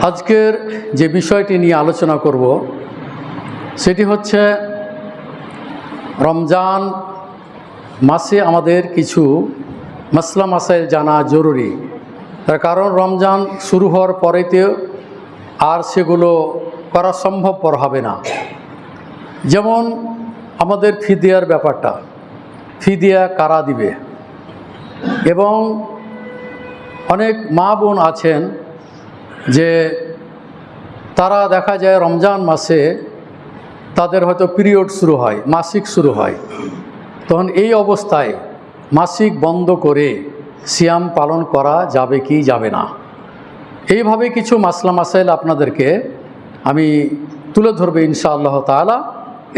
আজকের যে বিষয়টি নিয়ে আলোচনা করব সেটি হচ্ছে রমজান মাসে আমাদের কিছু মাসলা মাসাইল জানা জরুরি। তার কারণ রমজান শুরু হওয়ার পরেতেও আর সেগুলো করা সম্ভবপর হবে না। যেমন আমাদের ফিদিয়ার ব্যাপারটা, ফিদিয়া কারা দিবে, এবং অনেক মা বোন আছেন যে তারা দেখা যায় রমজান মাসে তাদের হয়তো পিরিয়ড শুরু হয়, মাসিক শুরু হয়, তখন এই অবস্থায় মাসিক বন্ধ করে সিয়াম পালন করা যাবে কি যাবে না, এইভাবে কিছু মাসলা মাসাইল আপনাদেরকে আমি তুলে ধরবে ইনশাআল্লাহ তাআলা।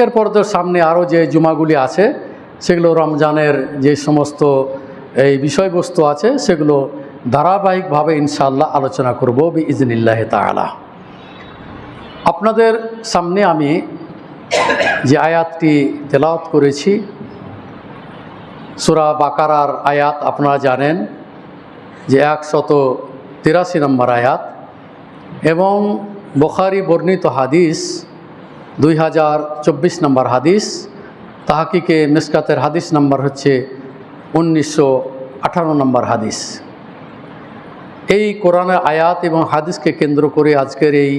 এরপর তো সামনে আরও যে জুমাগুলি আছে সেগুলো রমজানের যে সমস্ত এই বিষয়বস্তু আছে সেগুলো ধারাবাহিকভাবে ইনশাআল্লাহ আলোচনা করব বিইজনিল্লাহি তাআলা। আপনাদের সামনে আমি যে আয়াতটি তেলাওয়াত করেছি সূরা বাকারার আয়াত, আপনারা জানেন যে 183 নম্বর আয়াত, এবং বুখারী বর্ণিত হাদিস 2024 নম্বর হাদিস, তাহকিকে মিসকাতের হাদিস নাম্বার হচ্ছে 1918 নম্বর হাদিস। এই কোরআনের আয়াত এবং হাদিসকে কেন্দ্র করে আজকের এই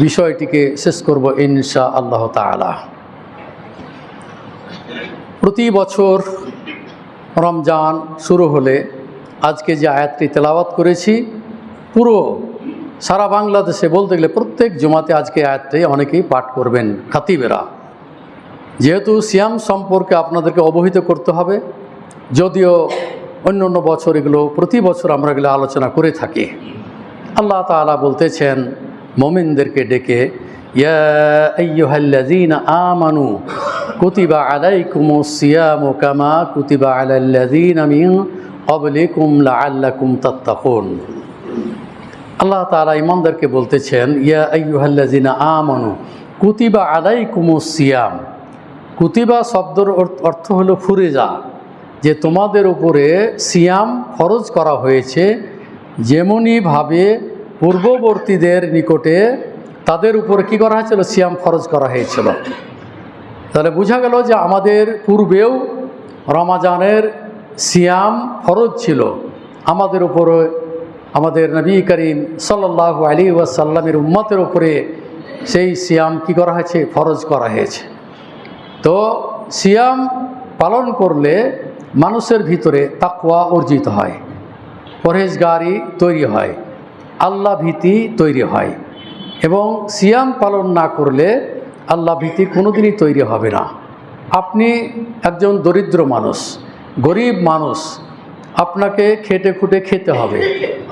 বিষয়টিকে শেষ করব ইনশাআল্লাহ তাআলা। প্রতি বছর রমজান শুরু হলে আজকে যে আয়াতটি তেলাওয়াত করেছি, পুরো সারা বাংলাদেশে বলতে গেলে প্রত্যেক জুমাতে আজকে আয়াতটি অনেকেই পাঠ করবেন খাতিবেরা। যেহেতু সিয়াম সম্পর্কে আপনাদেরকে অবহিত করতে হবে, যদিও অন্য অন্য বছর এগুলো প্রতি বছর আমরা এগুলো আলোচনা করে থাকি। আল্লাহ তাআলা বলতেছেন মুমিনদেরকে ডেকে, ইয়া আইয়ুহাল্লাযীনা আমানু কুতিবা আলাইকুমুস সিয়ামু কামা কুতিবা আলাল্লাযীনা মিন ক্বাবলিকুম লাআল্লাকুম তাত্তাকুন। আল্লাহ তাআলা ঈমানদারকে বলতেছেন, ইয়া আইয়ুহাল্লাযীনা আমানু কুতিবা আলাইকুমুস সিয়াম। কুতিবা শব্দের অর্থ হলো ফুরিজা, যে তোমাদের উপরে সিয়াম ফরজ করা হয়েছে, যেমনিভাবে পূর্ববর্তীদের নিকটে তাদের উপরে কি করা হয়েছিল, সিয়াম ফরজ করা হয়েছিল। তাহলে বোঝা গেল যে আমাদের পূর্বেও রমাজানের সিয়াম ফরজ ছিল, আমাদের উপরে আমাদের নবী করিম সাল্লাল্লাহু আলাইহি ওয়াসাল্লামের উম্মতের উপরে সেই সিয়াম কি করা হয়েছে, ফরজ করা হয়েছে। তো সিয়াম পালন করলে মানুষের ভিতরে তাকওয়া অর্জিত হয়, পরহেজগারি তৈরি হয়, আল্লাহ ভীতি তৈরি হয়, এবং সিয়াম পালন না করলে আল্লাহ ভীতি কোনোদিনই তৈরি হবে না। আপনি একজন দরিদ্র মানুষ, গরিব মানুষ, আপনাকে খেটে খুঁটে খেতে হবে,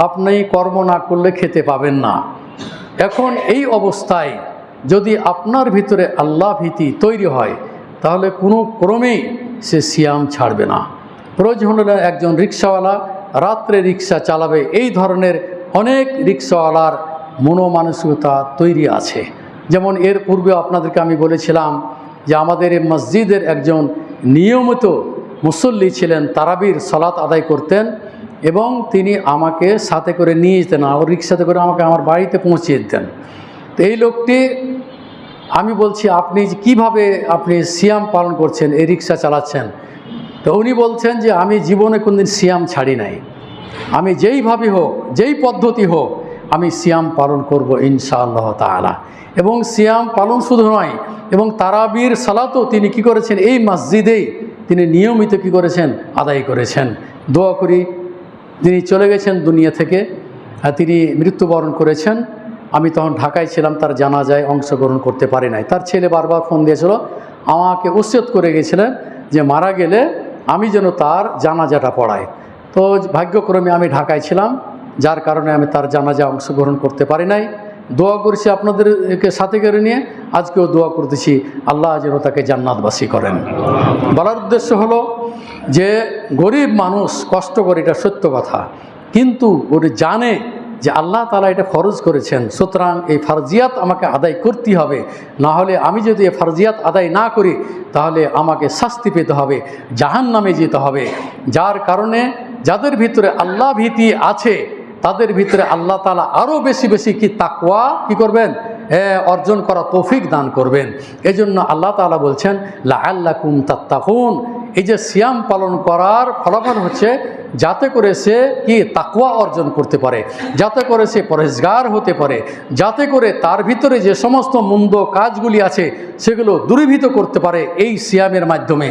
আপনি কর্ম না করলে খেতে পাবেন না। এখন এই অবস্থায় যদি আপনার ভিতরে আল্লাহ ভীতি তৈরি হয়, তাহলে কোনো ক্রমেই সে সিয়াম ছাড়বে না। প্রয়োজন হলে একজন রিক্সাওয়ালা রাত্রে রিক্সা চালাবে, এই ধরনের অনেক রিক্সাওয়ালার মনোমানসিকতা তৈরি আছে। যেমন এর পূর্বে আপনাদেরকে আমি বলেছিলাম যে আমাদের এই মসজিদের একজন নিয়মিত মুসল্লি ছিলেন, তারাবির সালাত আদায় করতেন, এবং তিনি আমাকে সাথে করে নিয়ে যেতেন, ওর রিক্সাতে করে আমাকে আমার বাড়িতে পৌঁছিয়ে দিতেন। তো এই লোকটি, আমি বলছি আপনি কিভাবে আপনি সিয়াম পালন করছেন, এই রিক্সা চালাচ্ছেন? তো উনি বলছেন যে আমি জীবনে কোনদিন সিয়াম ছাড়ি নাই, আমি যেইভাবে হোক, যেই পদ্ধতি হোক, আমি সিয়াম পালন করব ইনশাআল্লাহ তাআলা। এবং সিয়াম পালন শুধু নয়, এবং তারাবির সালাতও তিনি কি করেছেন, এই মসজিদেই তিনি নিয়মিত কি করেছেন, আদায় করেছেন। দোয়া করি, তিনি চলে গেছেন দুনিয়া থেকে, তিনি মৃত্যুবরণ করেছেন। আমি তখন ঢাকায় ছিলাম, তার জানাজায় অংশগ্রহণ করতে পারি নাই। তার ছেলে বারবার ফোন দিয়েছিল, আমাকে ওসিয়ত করে গেছিলেন যে মারা গেলে আমি যেন তার জানাজাটা পড়াই। তো ভাগ্যক্রমে আমি ঢাকায় ছিলাম, যার কারণে আমি তার জানাজায় অংশগ্রহণ করতে পারি নাই। দোয়া করেছি আপনাদেরকে সাথে করে নিয়ে, আজকেও দোয়া করতেছি আল্লাহ যেন তাকে জান্নাতবাসী করেন। বলার উদ্দেশ্য হলো যে গরিব মানুষ কষ্ট করে, এটা সত্য কথা, কিন্তু ওরা জানে যে আল্লাহ তাআলা এটা ফরজ করেছেন, সুতরাং এই ফরজিয়াত আমাকে আদায় করতে হবে, না হলে আমি যদি এই ফরজিয়াত আদায় না করি তাহলে আমাকে শাস্তি পেতে হবে, জাহান্নামে যেতে হবে। যার কারণে যাদের ভিতরে আল্লাহ ভীতি আছে তাদের ভিতরে আল্লাহ তাআলা আরও বেশি বেশি কি তাকওয়া কি করবেন, অর্জন করা তৌফিক দান করবেন। এজন্য আল্লাহ তাআলা বলছেন লাআল্লাকুম তাত্তাকুন, এই যে সিয়াম পালন করার ফলাফল হচ্ছে যাতে করে সে কি তাকওয়া অর্জন করতে পারে, যাতে করে সে পরহেজগার হতে পারে, যাতে করে তার ভিতরে যে সমস্ত মন্দ কাজগুলি আছে সেগুলো দূরীভূত করতে পারে এই সিয়ামের মাধ্যমে।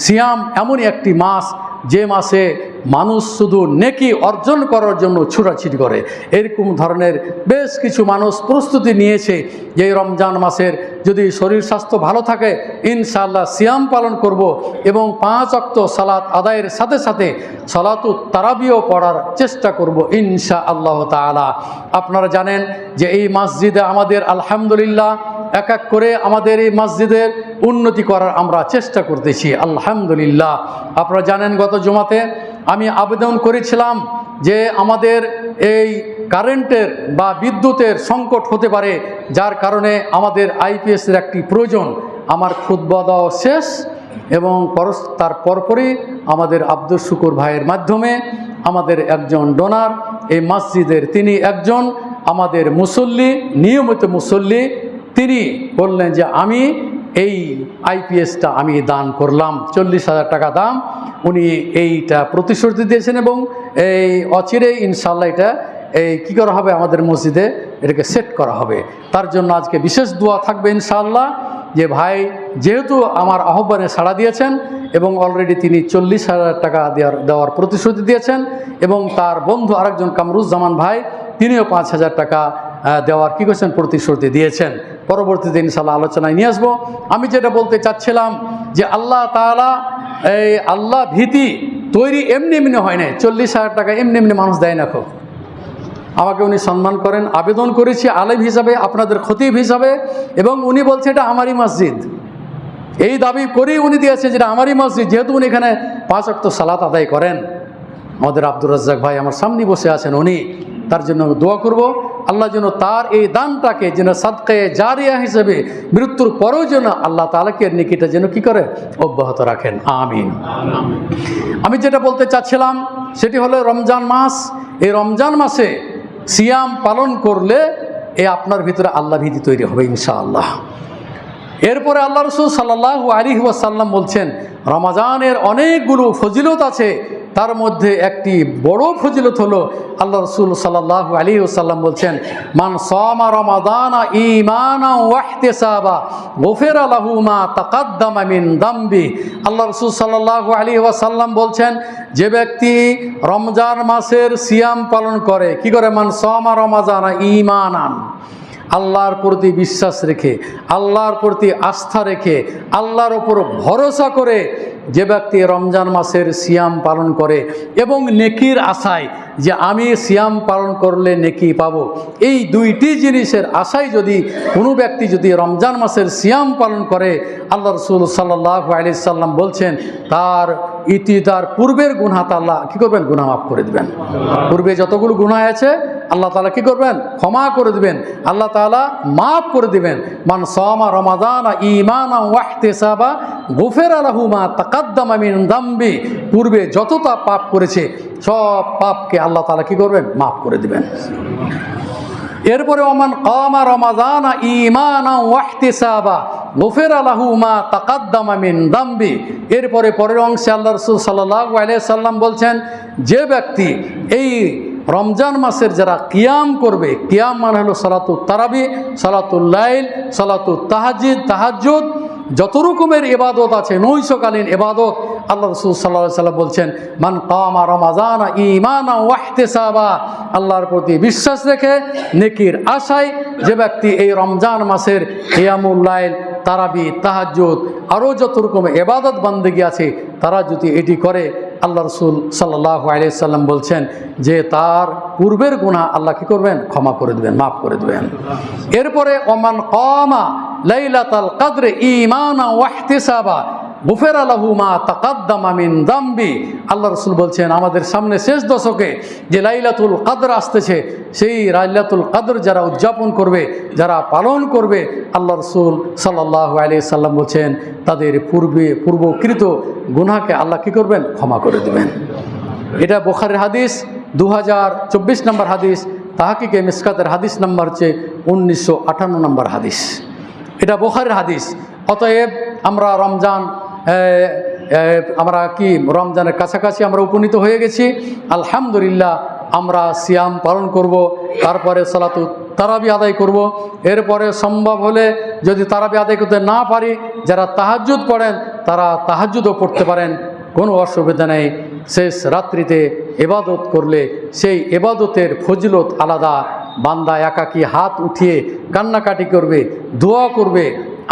সিয়াম এমনই একটি মাস যে মাসে মানুষ শুধু নেকি অর্জন করার জন্য ছুটাছুটি করে। এরকম ধরনের বেশ কিছু মানুষ প্রস্তুতি নিয়েছে যে এই রমজান মাসের যদি শরীর স্বাস্থ্য ভালো থাকে ইনশাআল্লাহ সিয়াম পালন করব এবং 5 ওয়াক্ত সালাত আদায়ের সাথে সাথে সালাতুত তারাবিও পড়ার চেষ্টা করব ইনশাআল্লাহ তাআলা। আপনারা জানেন যে এই মসজিদে আমাদের আলহামদুলিল্লাহ এক এক করে আমাদের এই মসজিদের উন্নতি করার আমরা চেষ্টা করতেছি আলহামদুলিল্লাহ। আপনারা জানেন গত জুমাতে আমি আবেদন করেছিলাম যে আমাদের এই কারেন্টের বা বিদ্যুতের সংকট হতে পারে, যার কারণে আমাদের আইপিএসের একটি প্রয়োজন। আমার খুতবা দেওয়া শেষ এবং তার পরপরই আমাদের আব্দুল শুকুর ভাইয়ের মাধ্যমে আমাদের একজন ডোনার এই মসজিদের, তিনি একজন আমাদের মুসল্লি, নিয়মিত মুসল্লি, তিনি বললেন যে আমি এই আইপিএসটা আমি দান করলাম, 40,000 টাকা দাম। উনি এইটা প্রতিশ্রুতি দিয়েছেন এবং এই অচিরে ইনশাআল্লাহ এটা কী করা হবে, আমাদের মসজিদে এটাকে সেট করা হবে। তার জন্য আজকে বিশেষ দোয়া থাকবে ইনশাআল্লাহ যে ভাই যেহেতু আমার আহ্বানে সাড়া দিয়েছেন এবং অলরেডি তিনি 40,000 টাকা দেওয়ার প্রতিশ্রুতি দিয়েছেন এবং তার বন্ধু আরেকজন কামরুজ্জামান ভাই তিনিও 5,000 টাকা দেওয়ার কী করছেন প্রতিশ্রুতি দিয়েছেন। পরবর্তীতে ইনশাআল্লাহ আলোচনায় নিয়ে আসবো। আমি যেটা বলতে চাচ্ছিলাম যে আল্লাহ তাআলা এই আল্লাহ ভীতি তৈরি এমনি এমনি হয় না, 40,000 টাকা এমনি এমনি মানুষ দেয় না। খুব আমাকে উনি সম্মান করেন, আবেদন করেছি আলেম হিসাবে, আপনাদের খতিব হিসাবে, এবং উনি বলছে এটা আমারই মসজিদ, এই দাবি করেই উনি দিয়েছে যেটা আমারই মসজিদ, যেহেতু উনি এখানে 5 ওয়াক্ত সালাত আদায় করেন। আমাদের আব্দুর রাজ্জাক ভাই আমার সামনে বসে আছেন, উনি তার জন্য দোয়া করব আল্লাহ যেন তার এই দানটাকে যেন সাদকায়ে জারিয়া হিসেবে মৃত্যুর পরেও যেন আল্লাহ তাআলাকে নেকিটা যেন কি করে অব্যাহত রাখেন, আমিন। আমি যেটা বলতে চাচ্ছিলাম সেটি হলো রমজান মাস। এই রমজান মাসে সিয়াম পালন করলে আপনার ভিতরে আল্লাহ ভীতি তৈরি হবে ইনশাআল্লাহ। এরপরে আল্লাহ রাসূল সাল্লাল্লাহু আলাইহি ওয়াসাল্লাম বলছেন রমজানের অনেকগুলো ফজিলত আছে, তার মধ্যে একটি বড় ফজিলত হলো আল্লাহ রাসূল সাল্লাল্লাহু আলাইহি ওয়াসাল্লাম বলছেন মান সামা রমাদানা ঈমানান ওয়া ইহতিসাবা গুফিরা লাহু মা তাকাদ্দামা মিন যামবি। আল্লাহ রাসূল সাল্লাল্লাহু আলাইহি ওয়াসাল্লাম বলছেন যে ব্যক্তি রমজান মাসের সিয়াম পালন করে, কি করে, মান সামা রমাদানা ঈমানান, আল্লাহর প্রতি বিশ্বাস রেখে, আল্লাহর প্রতি আস্থা রেখে, আল্লাহর ওপর ভরসা করে যে ব্যক্তি রমজান মাসের সিয়াম পালন করে এবং নেকির আশায় যে আমি সিয়াম পালন করলে নেকি পাবো, এই দুইটি জিনিসের আশায় যদি কোনো ব্যক্তি যদি রমজান মাসের সিয়াম পালন করে, আল্লাহ রাসূল সাল্লাল্লাহু আলাইহি সাল্লাম বলছেন তার তার পূর্বের গুনাহ আল্লাহ কী করবেন, গুনাহ মাফ করে দেবেন। পূর্বে যতগুলো গুনাহ আছে আল্লাহ তাআলা কী করবেন, ক্ষমা করে দেবেন, আল্লাহ তাআলা মাফ করে দেবেন। মান সামা রমাদানা ঈমানান ওয়া ইহতিসাবা গুফিরা লাহু মা তাকাদ্দামা মিন যামবি, পূর্বে যতটা পাপ করেছে সব পাপকে আল্লাহ তাআলা কী করবেন, মাফ করে দেবেন। এরপরে ওমান কামা রমাদানা ঈমানান ওয়া ইহতিসাবা গুফিরা লাহু মা তাকাদ্দামা মিন যামবি। এরপরে পরের অংশে আল্লাহ রাসূল সাল্লাল্লাহু আলাইহি সাল্লাম বলছেন যে ব্যক্তি এই রমজান মাসের যারা কিয়াম করবে, কিয়াম মানে হলো সালাতুত তারাবি, সালাতুল লাইল, সালাতুত তাহাজ্জুদ, যত রকমের ইবাদত আছে নৈশকালীন ইবাদত, আল্লাহ রাসূল সাল্লাল্লাহু আলাইহি সাল্লাম বলছেন মান কামা রমাদানা ঈমানান ওয়া ইহতিসাবা, আল্লাহর প্রতি বিশ্বাস রেখে নেকির আশায় যে ব্যক্তি এই রমজান মাসের কিয়ামুল লাইল, তারাবি, তাহাজ্জুদ আরও যত রকম ইবাদত বান্দেগী আছে তারা যদি এটি করে, আল্লাহ রাসূল সাল্লাল্লাহু আলাইহি সাল্লাম বলছেন যে তার পূর্বের গুনাহ আল্লাহ কী করবেন, ক্ষমা করে দেবেন, মাফ করে দেবেন। এরপরে ওমান কামা লাইলাতাল কদর ঈমানান ওয়া ইহতিসাবা গুফিরা লাহু মা তাকাদ্দামা মিন যামবি। আল্লাহ রাসূল বলছেন আমাদের সামনে শেষ দশকে যে লাইলাতুল কদর আসতেছে, সেই লাইলাতুল কদর যারা উদযাপন করবে, যারা পালন করবে, আল্লাহ রাসূল সাল্লাল্লাহু আলাইহি সাল্লাম বলছেন তাদের পূর্বকৃত গুনাহকে আল্লাহ কী করবেন, ক্ষমা করে দেবেন। এটা বুখারীর হাদিস, 2024 নম্বর হাদিস, তাহকিকে মিসকাতের হাদিস নাম্বার হচ্ছে 1958 নম্বর হাদিস। এটা বুখারীর হাদিস। অতএব আমরা রমজানের কাছাকাছি আমরা উপনীত হয়ে গেছি। আলহামদুলিল্লাহ, আমরা সিয়াম পালন করব, তারপরে সালাতুত তারাবি আদায় করব। এরপরে সম্ভব হলে যদি তারাবি আদায় করতে না পারি, যারা তাহাজ্জুদ পড়েন তারা তাহাজ্জুদও পড়তে পারেন, কোনো অসুবিধা নেই। শেষ রাত্রিতে ইবাদত করলে সেই ইবাদতের ফজিলত আলাদা। বান্দা একাকী হাত উঠিয়ে কান্নাকাটি করবে, দোয়া করবে,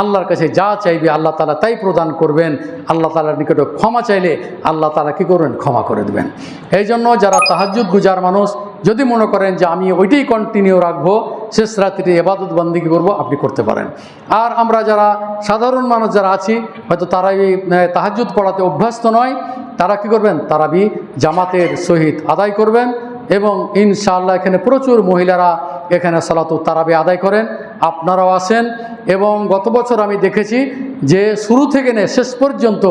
আল্লাহর কাছে যা চাইবে আল্লাহ তাআলা তাই প্রদান করবেন। আল্লাহ তাআলার নিকটে ক্ষমা চাইলে আল্লাহ তাআলা কী করবেন? ক্ষমা করে দেবেন। এই জন্য যারা তাহাজ্জুদ গুজার মানুষ, যদি মনে করেন যে আমি ওইটাই কন্টিনিউ রাখবো, শেষ রাত্রিতে ইবাদত বন্দেগী করব, আপনি করতে পারেন। আর আমরা যারা সাধারণ মানুষ যারা আছি, হয়তো তারা এই তাহাজ্জুদ পড়াতে অভ্যস্ত নয়, তারা কি করবেন? তারাবি জামাতের সহিত আদায় করবেন। এবং ইনশাআল্লাহ এখানে প্রচুর মহিলারা এখানে সালাতুত তারাবি আদায় করেন, আপনারাও আসেন। এবং গত বছর আমি দেখেছি যে শুরু থেকে নিয়ে শেষ পর্যন্ত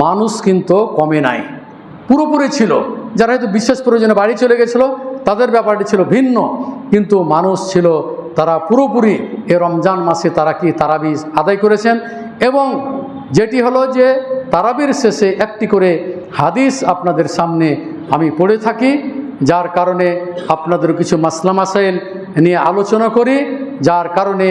মানুষ কিন্তু কমে নাই, পুরোপুরি ছিল। যারা হয়তো বিশেষ প্রয়োজনে বাড়ি চলে গেছিলো তাদের ব্যাপারটি ছিল ভিন্ন, কিন্তু মানুষ ছিল, তারা পুরোপুরি এ রমজান মাসে তারা কি তারাবি আদায় করেছেন। এবং যেটি হলো যে তারাবির শেষে একটি করে হাদিস আপনাদের সামনে আমি পড়ে থাকি, যার কারণে আপনাদের কিছু মাসলা মাসাইল নিয়ে আলোচনা করি, যার কারণে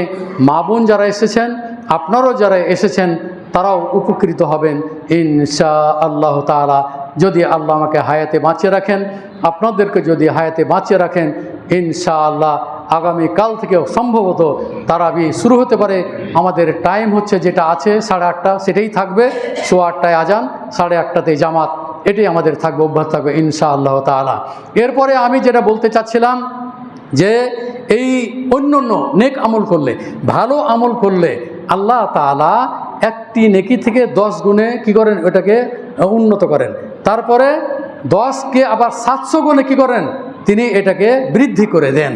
মা বোন যারা এসেছেন, আপনারাও যারা এসেছেন, তারাও উপকৃত হবেন ইনশাআল্লাহ তাআলা। যদি আল্লাহ আমাকে হায়াতে বাঁচিয়ে রাখেন, আপনাদেরকে যদি হায়াতে বাঁচিয়ে রাখেন, ইনশাআল্লাহ আগামীকাল থেকেও সম্ভবত তারাবি শুরু হতে পারে। আমাদের টাইম হচ্ছে যেটা আছে 8:30, সেটাই থাকবে। 8:15 আজান, 8:30 জামাত, এটাই আমাদের থাকবে, অভ্যাস থাকবে ইনশাআল্লাহ তাআলা। এরপরে আমি যেটা বলতে চাচ্ছিলাম যে এই অন্য নেক আমল করলে, ভালো আমল করলে আল্লাহ তাআলা একটি নেকি থেকে 10 গুণে কী করেন? ওটাকে উন্নত করেন। তারপরে 10কে আবার 700 গুণে কী করেন? তিনি এটাকে বৃদ্ধি করে দেন।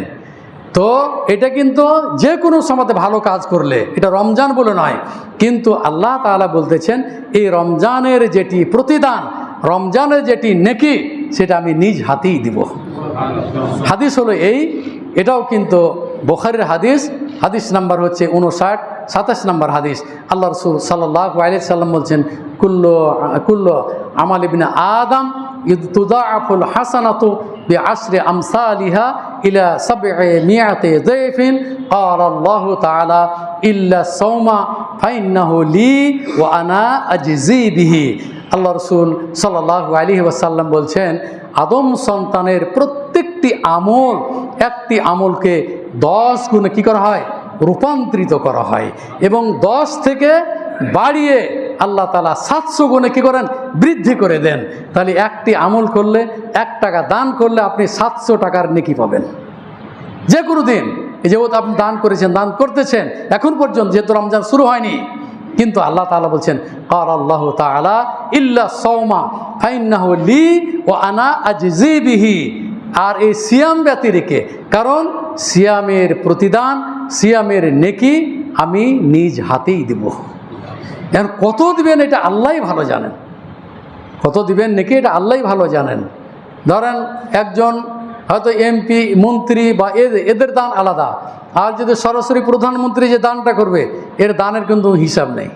তো এটা কিন্তু যে কোনো সময়তে ভালো কাজ করলে, এটা রমজান বলে নয়, কিন্তু আল্লাহ তাআলা বলতেছেন এই রমজানের যেটি প্রতিদান, রমজানের যেটি নেকি, সেটা আমি নিজ হাতেই দিব। হাদিস হলো এটাও কিন্তু বুখারীর হাদিস, হাদিস নাম্বার হচ্ছে 59-27 নম্বর হাদিস। আল্লাহ রাসূল সাল্লাল্লাহু আলাইহি সাল্লাম বলছেন, কুল্লু আমাল ইবনে আদম তুদাআফুল হাসানাতু বিআশরি আমসালিহা ইলা 700 যায়ফিন ক্বালা আল্লাহু তাআলা ইল্লা সাওমা ফাইন্নাহু লি ওয়া আনা আজজি বিহি। আল্লাহ রাসূল সাল্লাল্লাহু আলাইহি ওয়াসাল্লাম বলছেন, আদম সন্তানের প্রত্যেকটি আমল, একটি আমলকে 10 গুণে কী করা হয়? রূপান্তরিত করা হয়। এবং 10 থেকে বাড়িয়ে আল্লাহ তাআলা 700 গুণে কী করেন? বৃদ্ধি করে দেন। তাহলে একটি আমল করলে, 1 টাকা দান করলে আপনি 700 টাকার নেকি পাবেন যে কোনো দিন। এই যে আপনি দান করেছেন, দান করতেছেন এখন পর্যন্ত, যেহেতু রমজান শুরু হয়নি, কিন্তু আল্লাহ তাআলা বলছেন ক্বালা আল্লাহু তাআলা ইল্লা সাওমা ফাইন্নাহু লি ওয়া আনা আজজি বিহি। আর এই সিয়াম ব্যতিরেকে, কারণ সিয়ামের প্রতিদান, সিয়ামের নেকি আমি নিজ হাতেই দেব। এখন কত দিবেন এটা আল্লাহই ভালো জানেন, কত দিবেন নেকি এটা আল্লাহই ভালো জানেন। ধরেন একজন হয়তো এমপি, মন্ত্রী বা এদের দান আলাদা, আর যদি সরাসরি প্রধানমন্ত্রী যে দানটা করবে, এর দানের কিন্তু হিসাব নেই।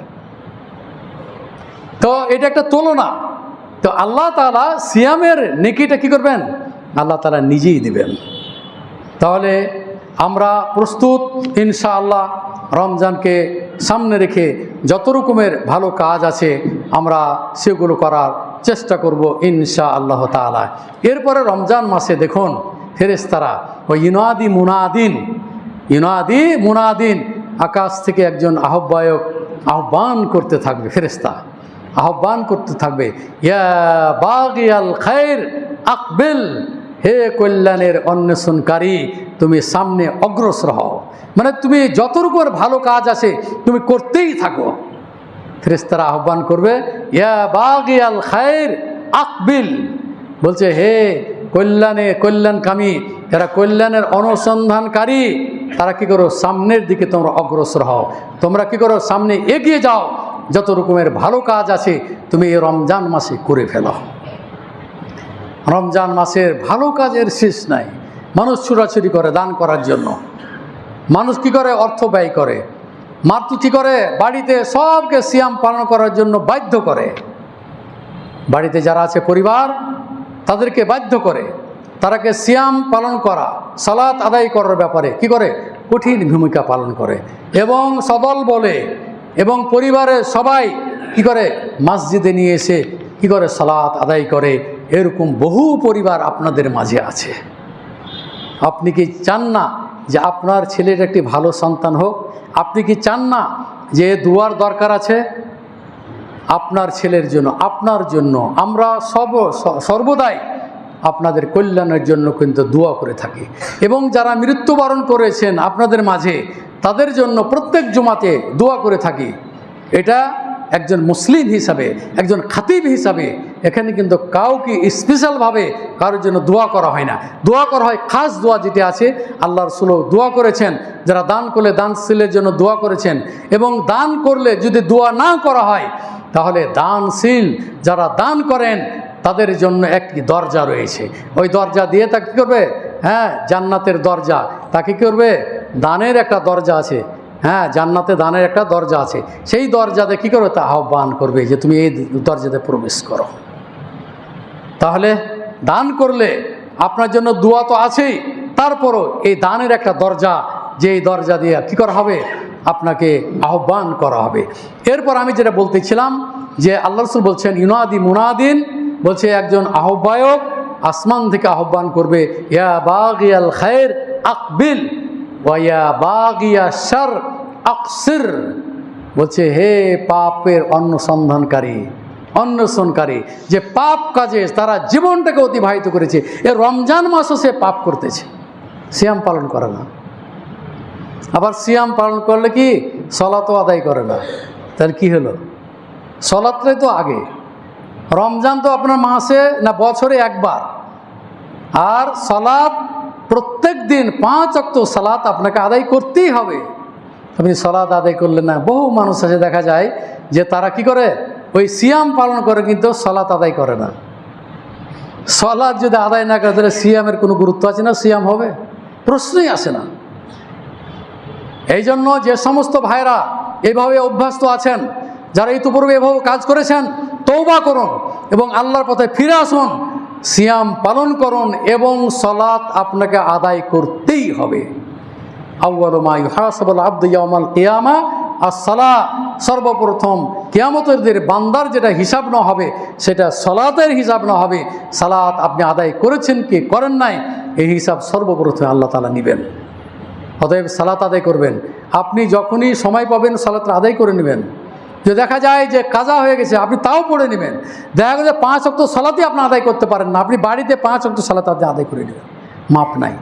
তো এটা একটা তুলনা। তো আল্লাহ তাআলা সিয়ামের নেকিটা কি করবেন? আল্লাহ তাআলা নিজেই দিবেন। তাহলে আমরা প্রস্তুত ইনশাআল্লাহ রমজানকে সামনে রেখে যত রকমের ভালো কাজ আছে আমরা সেগুলো করার চেষ্টা করব ইনশাআল্লাহ তাআলা। এরপরে রমজান মাসে দেখুন ফেরেশতারা ওই ইউনাদি মুনাদিন, আকাশ থেকে একজন আহ্বায়ক আহ্বান করতে থাকবে, ফেরেশতা আহ্বান করতে থাকবে, ইয়া বাগিয়াল খায়র আকবিল, হে কল্যাণের অন্বেষণকারী তুমি সামনে অগ্রসর হও। মানে তুমি যত রকমের ভালো কাজ আছে তুমি করতেই থাকো। ফেরেশতারা আহ্বান করবে, ইয়া বাগিয়াল খায়র আকবিল, বলছে হে কল্যাণকামী, যারা কল্যাণের অনুসন্ধানকারী, তারা কি করো? সামনের দিকে তোমরা অগ্রসর হও, তোমরা কি করো? সামনে এগিয়ে যাও, যত রকমের ভালো কাজ আছে তুমি এই রমজান মাসে করে ফেলো। রমজান মাসের ভালো কাজের শেষ নাই। মানুষ ছুটাছুটি করে দান করার জন্য, মানুষ কি করে অর্থ ব্যয় করে, মাতৃ কী করে বাড়িতে সবকে সিয়াম পালন করার জন্য বাধ্য করে। বাড়িতে যারা আছে পরিবার তাদেরকে বাধ্য করে, তারাকে সিয়াম পালন করা, সালাত আদায় করার ব্যাপারে কি করে কঠিন ভূমিকা পালন করে এবং সদল বলে এবং পরিবারের সবাই কি করে মসজিদে নিয়ে এসে কি করে সালাত আদায় করে। এরকম বহু পরিবার আপনাদের মাঝে আছে। আপনি কি চান না যে আপনার ছেলের একটি ভালো সন্তান হোক? আপনি কি চান না যে দুয়ার দরকার আছে আপনার ছেলের জন্য, আপনার জন্য? আমরা সর্বদাই আপনাদের কল্যাণের জন্য কিন্তু দোয়া করে থাকি এবং যারা মৃত্যুবরণ করেছেন আপনাদের মাঝে তাদের জন্য প্রত্যেক জুমাতে দোয়া করে থাকি। এটা একজন মুসলিম হিসাবে, একজন খাতিব হিসাবে এখানে কিন্তু কাউকে স্পেশালভাবে কারোর জন্য দোয়া করা হয় না। দোয়া করা হয় খাস দোয়া যেটি আছে, আল্লাহ রাসূল দোয়া করেছেন যারা দান করলে দানশীলের জন্য দোয়া করেছেন। এবং দান করলে যদি দোয়া না করা হয় তাহলে দানশীল যারা দান করেন তাদের জন্য একটি দরজা রয়েছে, ওই দরজা দিয়ে তাকে কী করবে? জান্নাতের দরজা। তাকে কী করবে? দানের একটা দরজা আছে, জান্নাতে দানের একটা দরজা আছে। সেই দরজাতে কী করবে? তা আহ্বান করবে যে তুমি এই দরজাতে প্রবেশ করো। তাহলে দান করলে আপনার জন্য দোয়া তো আছেই, তারপরও এই দানের একটা দরজা, যে এই দরজা দিয়ে কী করা হবে? আপনাকে আহ্বান করা হবে। এরপর আমি যেটা বলতেছিলাম যে আল্লাহ রাসূল বলছেন ইউনাদি মুনাদিন, বলছে একজন আহ্বায়ক আসমান থেকে আহ্বান করবে, ইয়া বাগিয়াল খায়র আকবিল ওয়া ইয়া বাগিয়া শার আকসির। বলছে হে পাপের অন্বেষণকারী, যে পাপ কাজে তারা জীবনটাকে অতিবাহিত করেছে, এ রমজান মাসও সে পাপ করতেছে, সিয়াম পালন করে না। আবার সিয়াম পালন করলে কি সালাতও আদায় করে না। তাহলে কি হলো? সালাতটাই তো আগে। রমজান তো আপনার মাসে না বছরে একবার, আর সালাত প্রত্যেক দিন 5 ওয়াক্ত সালাত আপনাকে আদায় করতেই হবে। আপনি সালাত আদায় করলেন না, বহু মানুষ আছে দেখা যায় যে তারা কি করে ওই সিয়াম পালন করে কিন্তু সালাত আদায় করে না। সালাত যদি আদায় না করে তাহলে সিয়ামের কোনো গুরুত্ব আছে না? সিয়াম হবে? প্রশ্নই আসে না। এই জন্য যে সমস্ত ভাইরা এভাবে অভ্যস্ত আছেন, যারা ইতিপূর্বে এভাবে কাজ করেছেন, তওবা করুন এবং আল্লাহর পথে ফিরে আসুন, সিয়াম পালন করুন এবং সালাত আপনাকে আদায় করতেই হবে। আউয়ালু মা ইউহাসাবুল আবদু ইয়াউমাল কিয়ামা as-সালাহ। সর্বপ্রথম কিয়ামতের দিনে বান্দার যেটা হিসাব না হবে সেটা সালাতের হিসাব না হবে। সালাত আপনি আদায় করেছেন কি করেন নাই, এই হিসাব সর্বপ্রথম আল্লাহ তাআলা নেবেন। অতএব সালাত আদায় করবেন। আপনি যখনই সময় পাবেন সালাত আদায় করে নেবেন। যে দেখা যায় যে কাজা হয়ে গেছে আপনি তাও পড়ে নেবেন। দেখা গেছে 5 ওয়াক্ত সালাতই আপনি আদায় করতে পারেন না, আপনি বাড়িতে 5 ওয়াক্ত সালাত আপনি আদায় করে নেবেন, মাপ নাই,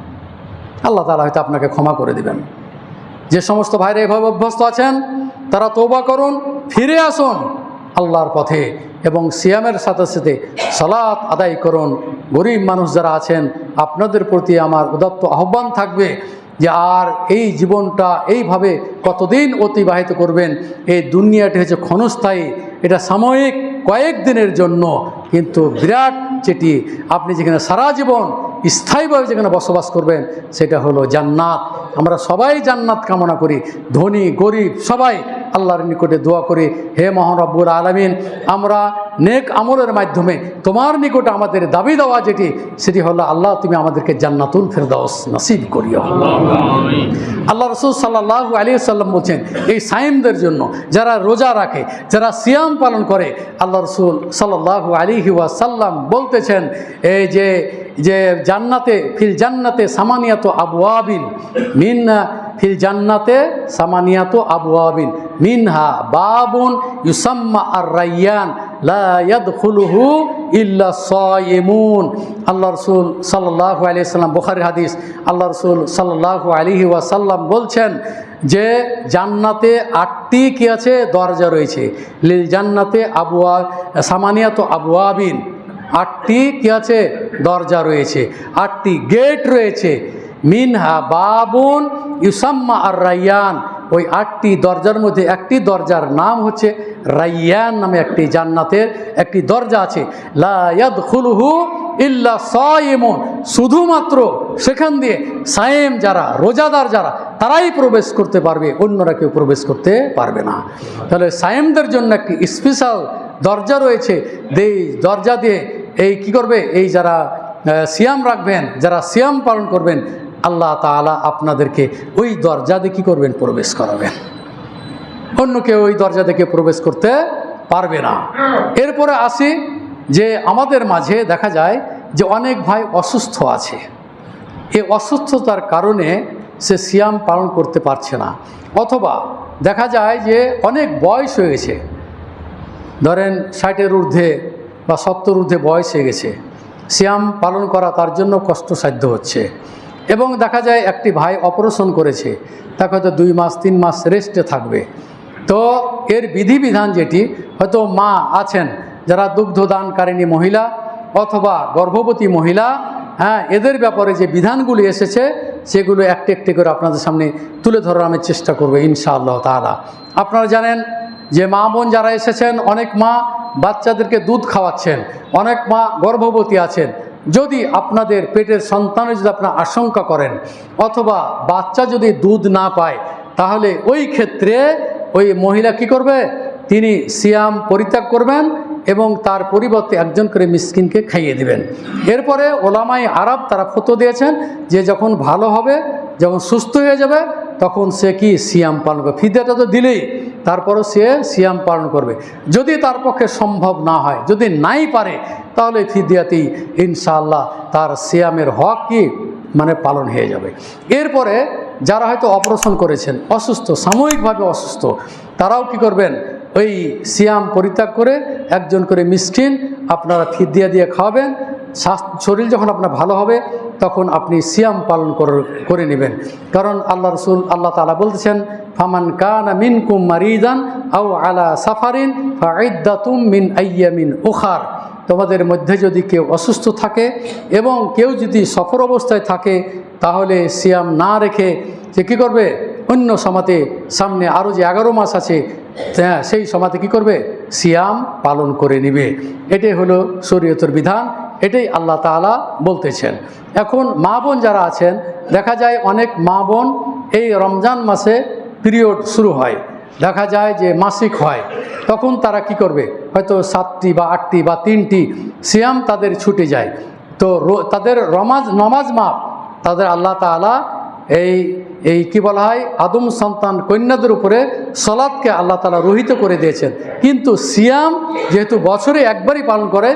আল্লাহ তাআলা হয়তো আপনাকে ক্ষমা করে দেবেন। যে সমস্ত ভাইরা এভাবে অভ্যস্ত আছেন তারা তওবা করুন, ফিরে আসুন আল্লাহর পথে এবং সিয়ামের সাথে সাথে সালাত আদায় করুন। গরিব মানুষ যারা আছেন আপনাদের প্রতি আমার উদাত্ত আহ্বান থাকবে যে আর এই জীবনটা এইভাবে কতদিন অতিবাহিত করবেন? এই দুনিয়াটি হচ্ছে ক্ষণস্থায়ী, এটা সাময়িক কয়েকদিনের জন্য, কিন্তু বিরাট যেটি আপনি যেখানে সারা জীবন স্থায়ীভাবে যেখানে বসবাস করবেন সেটা হলো জান্নাত। আমরা সবাই জান্নাত কামনা করি, ধনী গরিব সবাই আল্লাহর নিকটে দোয়া করি, হে মহান রব্বুল আলামিন, আমরা নেক আমলের মাধ্যমে তোমার নিকটে আমাদের দাবি দেওয়া যেটি সেটি হলো আল্লাহ তুমি আমাদেরকে জান্নাতুল ফেরদাউস নসিব করিও। আল্লাহ রাসূল সাল্লাল্লাহু আলাইহি ওয়াসাল্লাম বলছেন এই সাইমদের জন্য, যারা রোজা রাখে, যারা সিয়াম পালন করে, আল্লাহ রাসূল সাল্লাল্লাহু আলাইহি ওয়াসাল্লাম বলতেছেন এই যে জান্নাতে ফিল জান্নাতে সামানিয়াতু আবওয়াবিন মিনহা ফিল জান্নাতে সামানিয়াতু আবওয়াবিন মিনহা বাবুন ইউসাম্মা আর-রায়্যান লা ইয়াদখুলুহু ইল্লা সায়িমুন। আল্লাহ রাসূল সাল্লাল্লাহু আলাইহি ওয়াসাল্লাম, বুখারীর হাদিস, আল্লাহ রাসূল সাল্লাল্লাহু আলাইহি ওয়াসাল্লাম বলছেন যে জান্নাতে 8টি কি আছে দরজা রয়েছে, লিল জান্নাতে আবওয়া সামানিয়াতু আবওয়াবিন, 8টি কি আছে দরজা রয়েছে, 8টি গেট রয়েছে। মিনহা বাবুন ইউসাম্মা আর-রায়্যান, ওই 8টি দরজার মধ্যে একটি দরজার নাম হচ্ছে রায়্যান নামে একটি জান্নাতের একটি দরজা আছে। লা ইয়াদখুলুহু ইল্লা সাইমুন, শুধুমাত্র সেখান দিয়ে সায়েম যারা, রোজাদার যারা, তারাই প্রবেশ করতে পারবে, অন্যরা কেউ প্রবেশ করতে পারবে না। তাহলে সায়েমদের জন্য একটি স্পেশাল দরজা রয়েছে, এই দরজা দিয়ে এই কি করবে, এই যারা সিয়াম রাখবেন, যারা সিয়াম পালন করবেন, আল্লাহ তাআলা আপনাদেরকে ওই দরজা দিয়ে কী করবেন, প্রবেশ করাবেন। অন্য কেউ ওই দরজা থেকে প্রবেশ করতে পারবে না। এরপরে আসি যে আমাদের মাঝে দেখা যায় যে অনেক ভাই অসুস্থ আছে, এই অসুস্থতার কারণে সে সিয়াম পালন করতে পারছে না, অথবা দেখা যায় যে অনেক বয়স হয়ে গেছে, ধরেন 60-এর ঊর্ধ্বে বা 70 ঊর্ধ্বে বয়স হয়ে গেছে, সিয়াম পালন করা তার জন্য কষ্টসাধ্য হচ্ছে। এবং দেখা যায় একটি ভাই অপারেশন করেছে, তাকে হয়তো 2 মাস 3 মাস রেস্টে থাকবে। তো এর বিধিবিধান যেটি, হয়তো মা আছেন যারা দুগ্ধদানকারিণী মহিলা অথবা গর্ভবতী মহিলা, হ্যাঁ, এদের ব্যাপারে যে বিধানগুলি এসেছে সেগুলো একটি একটি করে আপনাদের সামনে তুলে ধরার আমি চেষ্টা করবো ইনশাআল্লাহ তাআলা। আপনারা জানেন যে মা বোন যারা এসেছেন, অনেক মা বাচ্চাদেরকে দুধ খাওয়াচ্ছেন, অনেক মা গর্ভবতী আছেন। যদি আপনাদের পেটের সন্তানের যদি আপনারা আশঙ্কা করেন অথবা বাচ্চা যদি দুধ না পায়, তাহলে ওই ক্ষেত্রে ওই মহিলা কি করবে, তিনি সিয়াম পরিত্যাগ করবেন এবং তার পরিবর্তে একজন করে মিসকিনকে খাইয়ে দিবেন। এরপরে ওলামায়ে আরব তারা ফতোয়া দিয়েছেন যে যখন ভালো হবে, যখন সুস্থ হয়ে যাবে, তখন সে কি সিয়াম পালন করবে। ফিদিয়াটা তো দিলেই, তারপরও সে সিয়াম পালন করবে। যদি তার পক্ষে সম্ভব না হয়, যদি নাই পারে, তাহলে ফিদিয়াতেই ইনশাআল্লাহ তার সিয়ামের হক কি মানে পালন হয়ে যাবে। এরপরে যারা হয়তো অপারেশন করেছেন, অসুস্থ, সাময়িকভাবে অসুস্থ, তারাও কি করবেন, ওই সিয়াম পরিত্যাগ করে একজন করে মিসকিন আপনারা ফিদিয়া দিয়ে খাওয়াবেন। শরীর যখন আপনার ভালো হবে তখন আপনি সিয়াম পালন করে নেবেন। কারণ আল্লাহ রসুল আল্লাহ তাআলা বলতেছেন, ফামান কানা মিনকুম মারিদান আও আলা সাফারিন ফাইদ্দাতুম মিন আইয়ামিন উখার, তোমাদের মধ্যে যদি কেউ অসুস্থ থাকে এবং কেউ যদি সফর অবস্থায় থাকে, তাহলে সিয়াম না রেখে সে কী করবে, অন্য সমাতে সামনে আরও যে 11 মাস আছে, হ্যাঁ, সেই সমাতে কী করবে, সিয়াম পালন করে নেবে। এটাই হলো শরীয়তের বিধান, এটাই আল্লাহ তাআলা বলতেছেন। এখন মা বোন যারা আছেন, দেখা যায় অনেক মা বোন এই রমজান মাসে পিরিয়ড শুরু হয়, দেখা যায় যে মাসিক হয়, তখন তারা কি করবে, হয়তো 7টি বা 8টি বা 3টি সিয়াম তাদের ছুটে যায়। তো তাদের নমাজ মাপ তাদের আল্লাহ তাআলা এই কি বলা হয়, আদম সন্তান কন্যাদের উপরে সলাৎকে আল্লাহ তাআলা রহিত করে দিয়েছেন। কিন্তু সিয়াম যেহেতু বছরে একবারই পালন করে,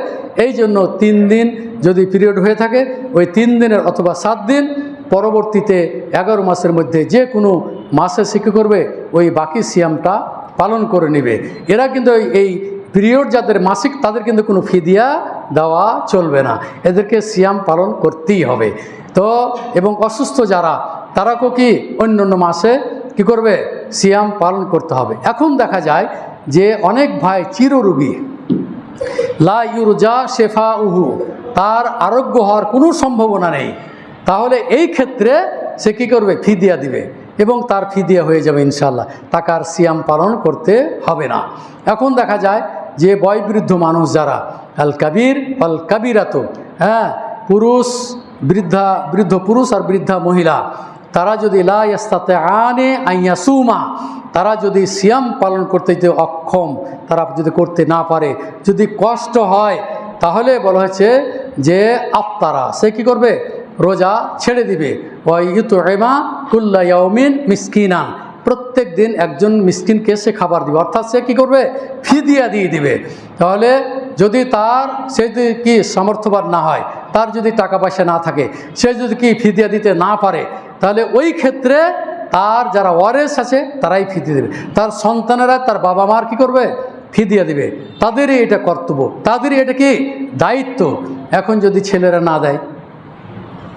এই জন্য 3 দিন যদি পিরিয়ড হয়ে থাকে, ওই 3 দিনের অথবা 7 দিন পরবর্তীতে 11 মাসের মধ্যে যে কোনো মাসে সে কী করবে, ওই বাকি সিয়ামটা পালন করে নেবে। এরা কিন্তু এই পিরিয়ড যাদের মাসিক, তাদের কিন্তু কোনো ফিদিয়া দেওয়া চলবে না, এদেরকে সিয়াম পালন করতেই হবে। তো এবং অসুস্থ যারা, তারাকেও কি অন্য মাসে কি করবে, সিয়াম পালন করতে হবে। এখন দেখা যায় যে অনেক ভাই চিররোগী, লা ইউরজা শেফা উহু, তার আরোগ্য হওয়ার কোনো সম্ভাবনা নেই, তাহলে এই ক্ষেত্রে সে কী করবে, ফিদিয়া দিবে এবং তার ফিদিয়া হয়ে যাবে ইনশাআল্লাহ, তাকে আর সিয়াম পালন করতে হবে না। এখন দেখা যায় যে বয়োবৃদ্ধ মানুষ যারা, আল কাবির আল কাবিরাত, হ্যাঁ, বৃদ্ধ পুরুষ আর বৃদ্ধা মহিলা, তারা যদি লা ইয়াস্তাতিআনে আইয়াসুমা, তারা যদি সিয়াম পালন করতে যদি অক্ষম, তারা যদি করতে না পারে, যদি কষ্ট হয়, তাহলে বলা হয়েছে যে আফতারা, সে কী করবে, রোজা ছেড়ে দিবে। ওয়া ইউতইমা কুল্লা ইয়াউমিন মিসকিনান, প্রত্যেক দিন একজন মিসকিনকে সে খাবার দিবে, অর্থাৎ সে কী করবে, ফিদিয়া দিয়ে দিবে। তাহলে যদি সে যদি কি সামর্থ্যবান না হয়, তার যদি টাকা পয়সা না থাকে, সে যদি কি ফিদিয়া দিতে না পারে, তাহলে ওই ক্ষেত্রে তার যারা ওয়ারেস আছে তারাই ফিদিয়া দেবে, তার সন্তানেরা তার বাবা মার কী করবে, ফিদিয়া দিবে, তাদেরই এটা কর্তব্য, তাদেরই এটা কি দায়িত্ব। এখন যদি ছেলেরা না দেয়,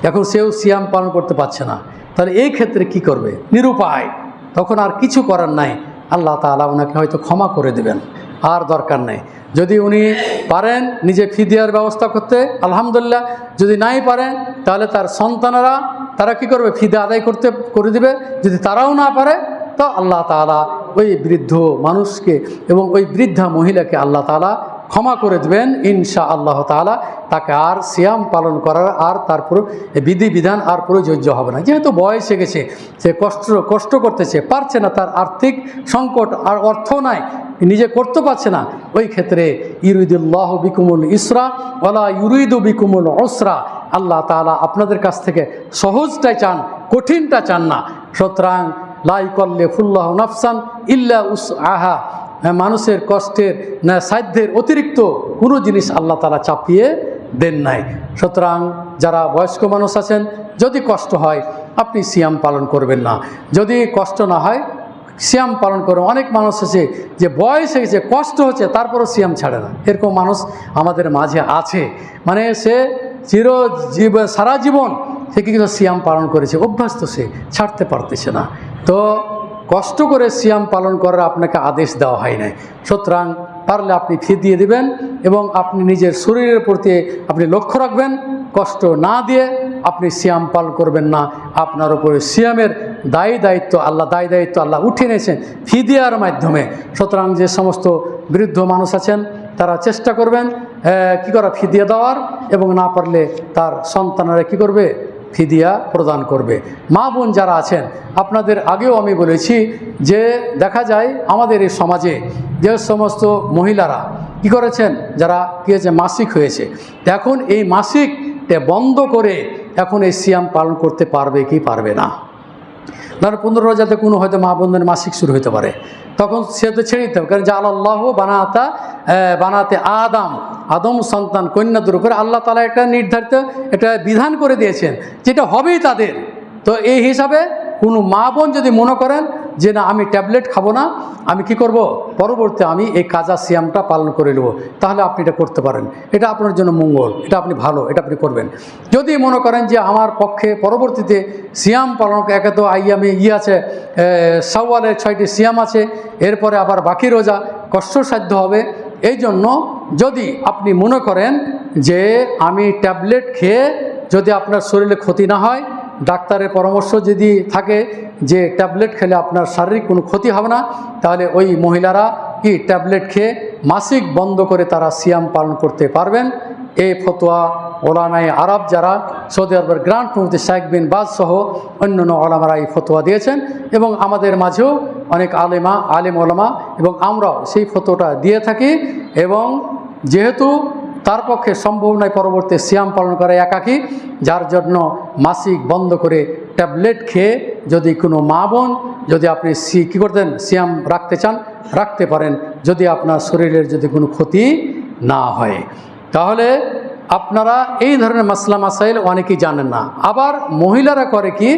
এখন সেও সিয়াম পালন করতে পারছে না, তাহলে এই ক্ষেত্রে কি করবে, নিরুপায়, তখন আর কিছু করার নাই, আল্লাহ তাআলা ওনাকে হয়তো ক্ষমা করে দেবেন, আর দরকার নেই। যদি উনি পারেন নিজে ফিদিয়ার ব্যবস্থা করতে, আলহামদুলিল্লাহ, যদি নাই পারেন তাহলে তার সন্তানেরা তারা কি করবে, ফিদিয়া আদায় করে দিবে। যদি তারাও না পারে, তো আল্লাহ তাআলা ওই বৃদ্ধ মানুষকে এবং ওই বৃদ্ধা মহিলাকে আল্লাহ তাআলা ক্ষমা করে দেবেন ইনশাআল্লাহ তাআলা। তাকে আর সিয়াম পালন করার আর তারপর বিধিবিধান আর প্রযোজ্য হবে না। যেহেতু বয়স হয়ে গেছে, সে কষ্ট করতেছে, পারছে না, তার আর্থিক সংকট, আর অর্থ নাই, নিজে করতে পারছে না, ওই ক্ষেত্রে ইউরিদুল্লাহু বিকুমুল ইসরা ওয়ালা ইউরিদু বিকুমুল উসরা। আল্লাহ তাআলা আপনাদের কাছ থেকে সহজটাই চান, কঠিনটা চান না। সুতরাং লা ইউকাল্লিফুল্লাহু নাফসান ইল্লা উসআহা, মানুষের কষ্টের না সাধ্যের অতিরিক্ত কোনো জিনিস আল্লাহ তাআলা চাপিয়ে দেন নাই। সুতরাং যারা বয়স্ক মানুষ আছেন, যদি কষ্ট হয় আপনি সিয়াম পালন করবেন না, যদি কষ্ট না হয় সিয়াম পালন করবেন। অনেক মানুষ আছে যে বয়স হয়ে গেছে, কষ্ট হচ্ছে, তারপরও সিয়াম ছাড়ে না, এরকম মানুষ আমাদের মাঝে আছে। মানে সে সারা জীবন সে কিন্তু সিয়াম পালন করেছে, অভ্যাস তো সে ছাড়তে পারতেছে না। তো কষ্ট করে সিয়াম পালন করার আপনাকে আদেশ দেওয়া হয় নাই। সুতরাং পারলে আপনি ফিদিয়ে দিবেন এবং আপনি নিজের শরীরের প্রতি আপনি লক্ষ্য রাখবেন, কষ্ট না দিয়ে আপনি সিয়াম পালন করবেন না। আপনার উপরে সিয়ামের দায়িত্ব আল্লাহ উঠিয়ে নিয়েছেন ফিদিয়ার মাধ্যমে। সুতরাং যে সমস্ত বৃদ্ধ মানুষ আছেন তারা চেষ্টা করবেন ফিদিয়া দেওয়ার, এবং না পারলে তার সন্তানেরা কি করবে, ফিদিয়া প্রদান করবে। মা বোন যারা আছেন, আপনাদের আগেও আমি বলেছি যে দেখা যায় আমাদের এই সমাজে যে সমস্ত মহিলারা কি করেছেন, যারা কি হয়েছে মাসিক হয়েছে, এখন এই মাসিকটা বন্ধ করে এখন এই সিয়াম পালন করতে পারবে কি পারবে না। ধর 15 রোজাতে কোনো হয়তো মা বোনদের মাসিক শুরু হতে পারে, তখন সে তো ছেড়ে দিতে হবে। কারণ যে আল্লাহ বানাতে আদম সন্তান কন্যাদের উপরে আল্লাহ তাআলা একটা নির্ধারিত একটা বিধান করে দিয়েছেন, যেটা হবেই তাদের। তো এই হিসাবে কোনো মা বোন যদি মনে করেন যে না আমি ট্যাবলেট খাবো না, আমি কি করব, পরবর্তী আমি এই কাজা সিয়ামটা পালন করে নেব, তাহলে আপনি এটা করতে পারেন, এটা আপনার জন্য মঙ্গল, এটা আপনি ভালো, এটা আপনি করবেন। যদি মনে করেন যে আমার পক্ষে পরবর্তীতে সিয়াম পালন, একে তো আইয়ামে আছে শাওয়ালের 6টি সিয়াম আছে, এরপরে আবার বাকি রোজা কষ্টসাধ্য হবে, এই জন্য যদি আপনি মনে করেন যে আমি ট্যাবলেট খেয়ে যদি আপনার শরীরে ক্ষতি না হয়, ডাক্তারের পরামর্শ যদি থাকে যে ট্যাবলেট খেলে আপনার শারীরিক কোনো ক্ষতি হবে না, তাহলে ওই মহিলারা কি ট্যাবলেট খেয়ে মাসিক বন্ধ করে তারা সিয়াম পালন করতে পারবেন। এই ফতোয়া ওলামায়ে আরব যারা সৌদি আরবের গ্র্যান্ড মুফতি শেখ বিন বাজ সহ অন্যান্য ওলামারা এই ফতোয়া দিয়েছেন, এবং আমাদের মাঝেও অনেক আলেম ওলামা এবং আমরাও সেই ফতোয়াটা দিয়ে থাকি। এবং যেহেতু তার পক্ষে সম্ভব নয় পরবর্তী সিয়াম পালন করা একাকী, যার জন্য মাসিক বন্ধ করে ট্যাবলেট খেয়ে যদি কোনো মা বোন যদি আপনি কী করতেন সিয়াম রাখতে চান রাখতে পারেন, যদি আপনার শরীরের যদি কোনো ক্ষতি না হয়। তাহলে আপনারা এই ধরনের মাসলা মাসাইল অনেকেই জানেন না। আবার মহিলারা করে কি,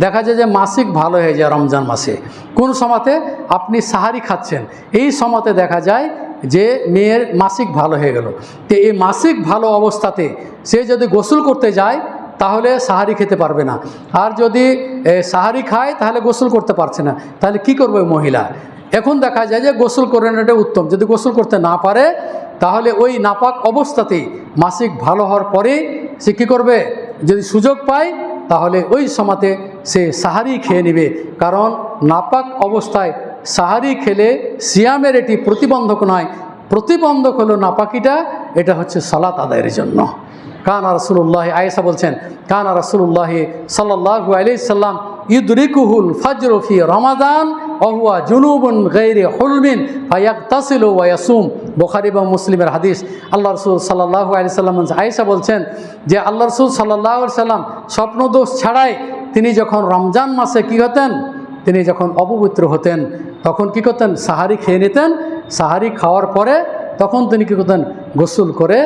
দেখা যায় যে মাসিক ভালো হয়ে যায় রমজান মাসে, কোন সময়তে আপনি সাহারি খাচ্ছেন, এই সময়তে দেখা যায় যে মেয়ের মাসিক ভালো হয়ে গেল। তো এই মাসিক ভালো অবস্থাতে সে যদি গোসল করতে যায় তাহলে সাহারি খেতে পারবে না, আর যদি সাহারি খায় তাহলে গোসল করতে পারছে না, তাহলে কি করবে মহিলা? এখন দেখা যায় যে গোসল করে নেওয়াটা উত্তম। যদি গোসল করতে না পারে তাহলে ওই নাপাক অবস্থাতেই মাসিক ভালো হওয়ার পরে সে কী করবে, যদি সুযোগ পায় তাহলে ওই সময়তে সে সাহারি খেয়ে নেবে। কারণ নাপাক অবস্থায় সাহারি খেলে সিয়ামের এটি প্রতিবন্ধক নয়, প্রতিবন্ধক হলো নাপাকিটা, এটা হচ্ছে সালাত আদায়ের জন্য। কানা রাসূলুল্লাহ, আয়েশা বলছেন কানা রাসূলুল্লাহ সাল্লাল্লাহু আলাইহি সাল্লাম ইউদরিকুহুল ফাজরু ফি রমাদান ওয়া হুয়া জুনুবুন গায়রি হুলমিন ফায়াগতাসিলু ওয়া ইয়াসুম। বুখারী এবং মুসলিমের হাদিস। আল্লাহ রাসূল সাল্লাল্লাহু আলাইহি সাল্লাম, আয়েশা বলছেন যে আল্লাহ রাসূল সাল্লাল্লাহু আলাইহি সাল্লাম স্বপ্নদোষ ছাড়াই তিনি যখন রমজান মাসে কী হতেন, তিনি যখন অপবিত্র হতেন তখন কী করতেন, সাহারি খেয়ে নিতেন। সাহারি খাওয়ার পরে তখন তিনি কী করতেন, গোসল করে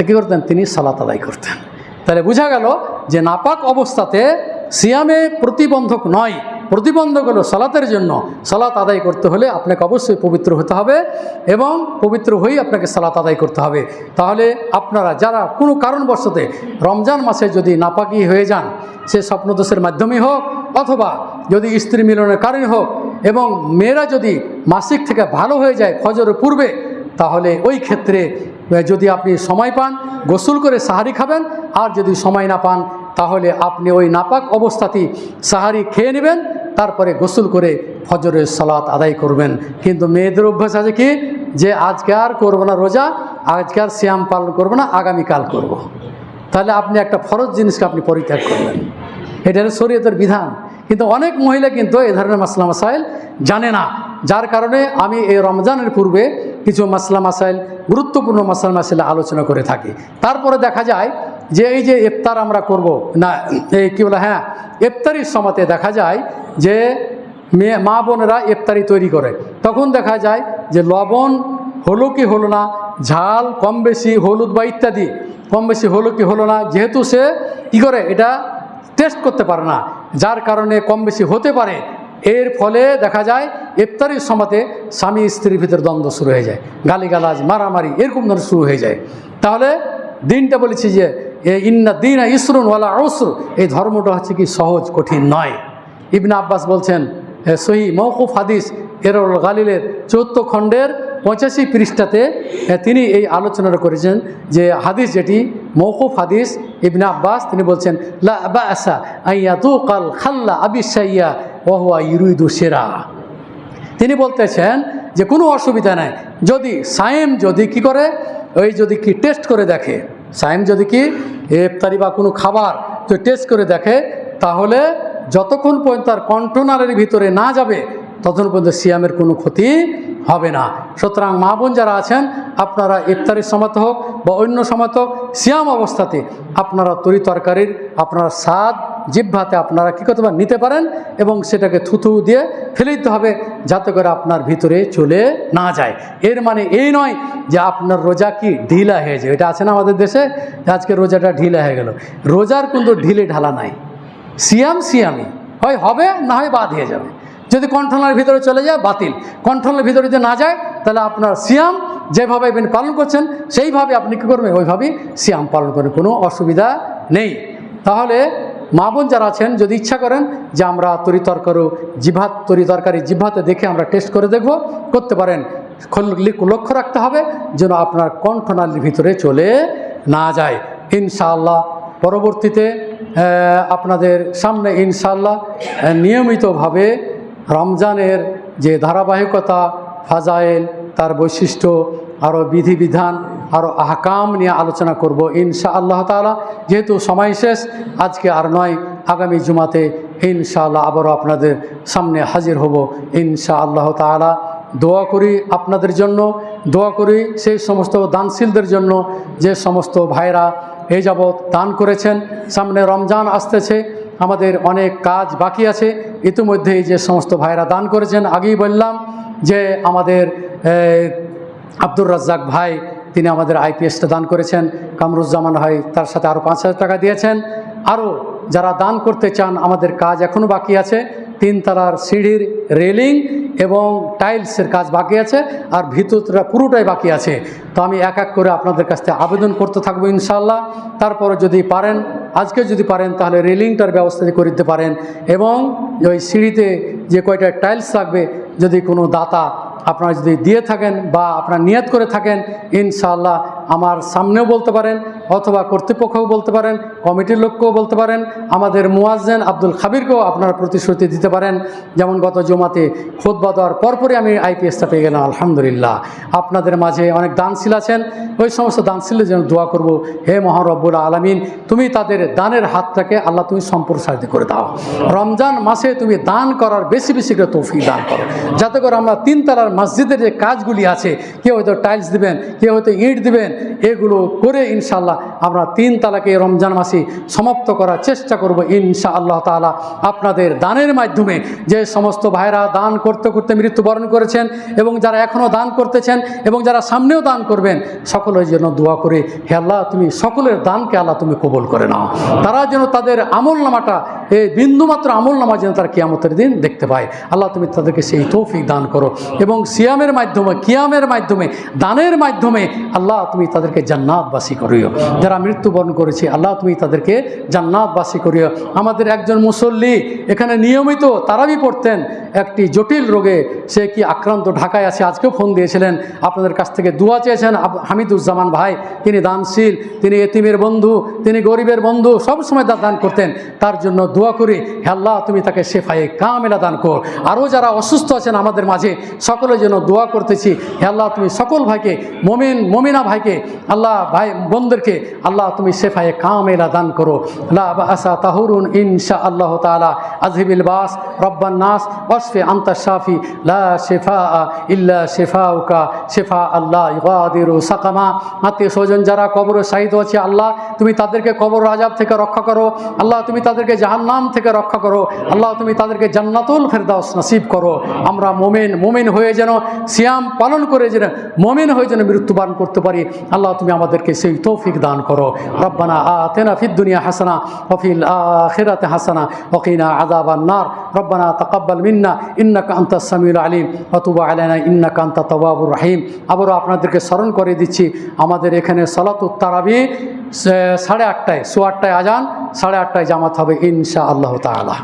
কী করতেন, তিনি সালাত আদায় করতেন। তাহলে বোঝা গেল যে নাপাক অবস্থাতে সিয়ামে প্রতিবন্ধক নয়, প্রতিবন্ধক হলো সালাতের জন্য। সালাত আদায় করতে হলে আপনাকে অবশ্যই পবিত্র হতে হবে এবং পবিত্র হয়েই আপনাকে সালাত আদায় করতে হবে। তাহলে আপনারা যারা কোনো কারণবশতে রমজান মাসে যদি নাপাকি হয়ে যান, সে স্বপ্নদোষের মাধ্যমেই হোক অথবা যদি স্ত্রী মিলনের কারণে হোক, এবং মেয়েরা যদি মাসিক থেকে ভালো হয়ে যায় ফজরের পূর্বে, তাহলে ওই ক্ষেত্রে যদি আপনি সময় পান গোসল করে সাহারি খাবেন, আর যদি সময় না পান তাহলে আপনি ওই নাপাক অবস্থাতেই সাহারি খেয়ে নেবেন। তারপরে গোসল করে ফজরের সালাত আদায় করবেন। কিন্তু মেয়েদের অভ্যাস আছে কি, যে আজকে আর করবো না রোজা, আজকে আর সিয়াম পালন করবো না, আগামীকাল করব। তাহলে আপনি একটা ফরজ জিনিসকে আপনি পরিত্যাগ করবেন, এটা হলো শরীয়তের বিধান। কিন্তু অনেক মহিলা কিন্তু এ ধরনের মাসলা মাসাইল জানে না, যার কারণে আমি এই রমজানের পূর্বে কিছু মাসলা মাসাইল, গুরুত্বপূর্ণ মাসলা মাসাইল আলোচনা করে থাকি। তারপরে দেখা যায় যে এই যে ইফতার আমরা করব না, এই কী বলে, হ্যাঁ, ইফতারির সময়তে দেখা যায় যে মা বোনেরা ইফতারি তৈরি করে, তখন দেখা যায় যে লবণ হলো কি হলো না, ঝাল কম বেশি, হলুদ বা ইত্যাদি কম বেশি হলো কি হলো না, যেহেতু সে কী করে এটা টেস্ট করতে পারে না, যার কারণে কম বেশি হতে পারে। এর ফলে দেখা যায় ইফতারির সময়তে স্বামী স্ত্রীর ভিতরে দ্বন্দ্ব শুরু হয়ে যায়, গালিগালাজ, মারামারি এরকম ধরনের শুরু হয়ে যায়। তাহলে দিনটা বলেছি যে ইন্না দিন ইসরুন ওয়ালা উসর, এই ধর্মটা হচ্ছে কি সহজ, কঠিন নয়। ইবনে আব্বাস বলছেন, সহি মওকুফ হাদিস এরউল গালিলের 14 খণ্ডের 85 পৃষ্ঠাতে তিনি এই আলোচনাটা করেছেন যে হাদিস যেটি মওকুফ হাদিস, ইবনে আব্বাস তিনি বলছেন, লা বাসা আইয়াতুকাল খাল্লা আবিশাইয়া ওয়া হুয়া ইউরিদু শিরা। তিনি বলতেছেন যে কোনো অসুবিধা নাই যদি সায়েম যদি কি করে, ওই যদি কি টেস্ট করে দেখে, সায়েম যদি কি ইফতারি বা কোনো খাবার তো টেস্ট করে দেখে, তাহলে যতক্ষণ পর্যন্ত তার কণ্ঠনালীর ভিতরে না যাবে ততক্ষণ পর্যন্ত সিয়ামের কোনো ক্ষতি হবে না। সুতরাং মা বোন যারা আছেন, আপনারা ইফতারির সময়তে হোক বা অন্য সময়তে হোক, সিয়াম অবস্থাতে আপনারা তরি তরকারির আপনারা স্বাদ জিহ্বাতে আপনারা কী করতে পারেন, নিতে পারেন, এবং সেটাকে থুথু দিয়ে ফেলে দিতে হবে যাতে করে আপনার ভিতরে চলে না যায়। এর মানে এই নয় যে আপনার রোজা কি ঢিলা হয়ে যায়, এটা আছে না আমাদের দেশে, আজকে রোজাটা ঢিলা হয়ে গেল। রোজার কিন্তু ঢিলে ঢালা নাই, সিয়াম সিয়ামই, হয় হবে না হয় বাদ হয়ে যাবে। যদি কণ্ঠনালীর ভিতরে চলে যায় বাতিল, কণ্ঠনালীর ভিতরে যদি না যায় তাহলে আপনার সিয়াম যেভাবে আপনি পালন করছেন সেইভাবে আপনি কী করবেন, ওইভাবেই সিয়াম পালন করেন, কোনো অসুবিধা নেই। তাহলে মা বোন যারা আছেন যদি ইচ্ছা করেন যে আমরা তরি তরকারি জিহ্বাতে দেখে আমরা টেস্ট করে দেখব, করতে পারেন। লক্ষ্য রাখতে হবে যেন আপনার কণ্ঠনালীর ভিতরে চলে না যায়। ইনশাআল্লাহ পরবর্তীতে আপনাদের সামনে ইনশাআল্লাহ নিয়মিতভাবে রমজানের যে ধারাবাহিকতা, ফাজাইল, তার বৈশিষ্ট্য, আরও বিধিবিধান, আরও আহকাম নিয়ে আলোচনা করব ইনশাআল্লাহ তাআলা। যেহেতু সময় শেষ, আজকে আর নয়, আগামী জুমাতে ইনশাআল্লাহ আবারও আপনাদের সামনে হাজির হব ইনশাআল্লাহ তাআলা। দোয়া করি আপনাদের জন্য, দোয়া করি সেই সমস্ত দানশীলদের জন্য যে সমস্ত ভাইরা এই যাবৎ দান করেছেন। সামনে রমজান আসতেছে, আমাদের অনেক কাজ বাকি আছে। ইতিমধ্যেই যে সমস্ত ভাইরা দান করেছেন, আগেই বললাম যে আমাদের আব্দুর রাজ্জাক ভাই তিনি আমাদের আইপিএসটা দান করেছেন, কামরুজ্জামান ভাই তার সাথে আরও 5,000 টাকা দিয়েছেন। আরও যারা দান করতে চান, আমাদের কাজ এখনও বাকি আছে, 3 তলার সিঁড়ির রেলিং এবং টাইলসের কাজ বাকি আছে, আর ভিতরটা পুরোটাই বাকি আছে। তো আমি এক এক করে আপনাদের কাছ থেকে আবেদন করতে থাকবো ইনশাআল্লাহ। তারপরে যদি পারেন, আজকে যদি পারেন তাহলে রেলিংটার ব্যবস্থা করে দিতে পারেন, এবং ওই সিঁড়িতে যে কয়টা টাইলস লাগবে যদি কোনো দাতা আপনারা যদি দিয়ে থাকেন বা আপনারা নিয়ত করে থাকেন, ইনশাআল্লাহ আমার সামনেও বলতে পারেন, অথবা কর্তৃপক্ষও বলতে পারেন, কমিটির লোককেও বলতে পারেন, আমাদের মুয়াজ্জিন আব্দুল খাবিরকেও আপনারা প্রতিশ্রুতি দিতে পারেন। যেমন গত জুমাতে খুতবা দেওয়ার পরপরই আমি আইপিএসটা পেয়ে গেলাম, আলহামদুলিল্লাহ। আপনাদের মাঝে অনেক দানশীল আছেন, ওই সমস্ত দানশীলের জন্য দোয়া করব, হে মহান রব্বুল আলামিন, তুমি তাদের দানের হাতটাকে আল্লাহ তুমি সম্প্রসারিত করে দাও। রমজান মাসে তুমি দান করার বেশি বেশি করে তৌফিক দান করো, যাতে করে আমরা 3 তলার মসজিদের যে কাজগুলি আছে, কেউ হয়তো টাইলস দিবেন, কেউ হয়তো ইট দিবেন, এগুলো করে ইনশাআল্লাহ আমরা 3 তালাকে রমজান মাসে সমাপ্ত করার চেষ্টা করব ইনশাআল্লাহ তাআলা। আপনাদের দানের মাধ্যমে যে সমস্ত ভাইরা দান করতে করতে মৃত্যুবরণ করেছেন, এবং যারা এখনও দান করতেছেন, এবং যারা সামনেও দান করবেন, সকলের জন্য দোয়া করে, হে আল্লাহ তুমি সকলের দানকে আল্লাহ তুমি কবুল করে নাও। তারা যেন তাদের আমল নামাটা, এই বিন্দুমাত্র আমল নামা যেন তারা কিয়ামতের দিন দেখতে পায়, আল্লাহ তুমি তাদেরকে সেই তৌফিক দান করো। এবং সিয়ামের মাধ্যমে, কিয়ামের মাধ্যমে, দানের মাধ্যমে আল্লাহ তুমি তাদেরকে জান্নাতবাসী করিও। যারা মৃত্যুবরণ করেছে আল্লাহ তুমি তাদেরকে জান্নাতবাসী করিও। আমাদের একজন মুসল্লি এখানে নিয়মিত তারাবি পড়তেন, একটি জটিল রোগে সে কি আক্রান্ত, ঢাকায় আছে, আজকেও ফোন দিয়েছিলেন, আপনাদের কাছ থেকে দোয়া চেয়েছেন। হামিদুজ্জামান ভাই, তিনি দানশীল, তিনি এতিমের বন্ধু, তিনি গরিবের বন্ধু, সবসময় দান করতেন, তার জন্য দোয়া করি, হে আল্লাহ তুমি তাকে শেফায়ে কামেলা দান করো। আরও যারা অসুস্থ আছেন আমাদের মাঝে সকলের জন্য দোয়া করতেছি, হে আল্লাহ তুমি সকল ভাইকে, মমিনা ভাইকে, আল্লাহ ভাই বোনদেরকে আল্লাহ তুমি শেফায়ে কামেলা দান করো। লা বাসা তাহুরুন ইনশা আল্লাহ তাআলা আযহিবিল বাস রব্বান নাস ওয়াশফি আনতা শাফি লা শিফা ইল্লা শিফাউকা শিফা আল্লাহ ইগাদিরু সাকামা। আত্মীয় স্বজন যারা কবরে শাহিদ আছে আল্লাহ তুমি তাদেরকে কবর আযাব থেকে রক্ষা করো। আল্লাহ তুমি তাদেরকে জাহান্নাম থেকে রক্ষা করো। আল্লাহ তুমি তাদেরকে জান্নাতুল ফেরদাউস নসিব করো। আমরা মুমিন হয়ে যেন সিয়াম পালন করে যেন মুমিন হয়ে যেন মৃত্যুবরণ করতে পারি। আল্লাহ তুমি আমাদেরকে সেই তৌফিক দান করো। রব্বানা আতিনা ফিদ দুনিয়া হাসানা ওয়া ফিল আখিরাতি হাসানা ওয়া কিনা আযাবান নার। রব্বানা তাকাব্বাল মিন্না ইন্নাকা আনতাস সামিউল আলিম ওয়া তুব আলাইনা ইন্নাকা আনতাত তাওয়াবুর রহিম। আবারও আপনাদেরকে স্মরণ করে দিচ্ছি আমাদের এখানে সালাতুত তারাবি 8:30টায়, 8:15টায় আজান, 8:30টায় জামাত হবে ইনশা আল্লাহ তাআলা।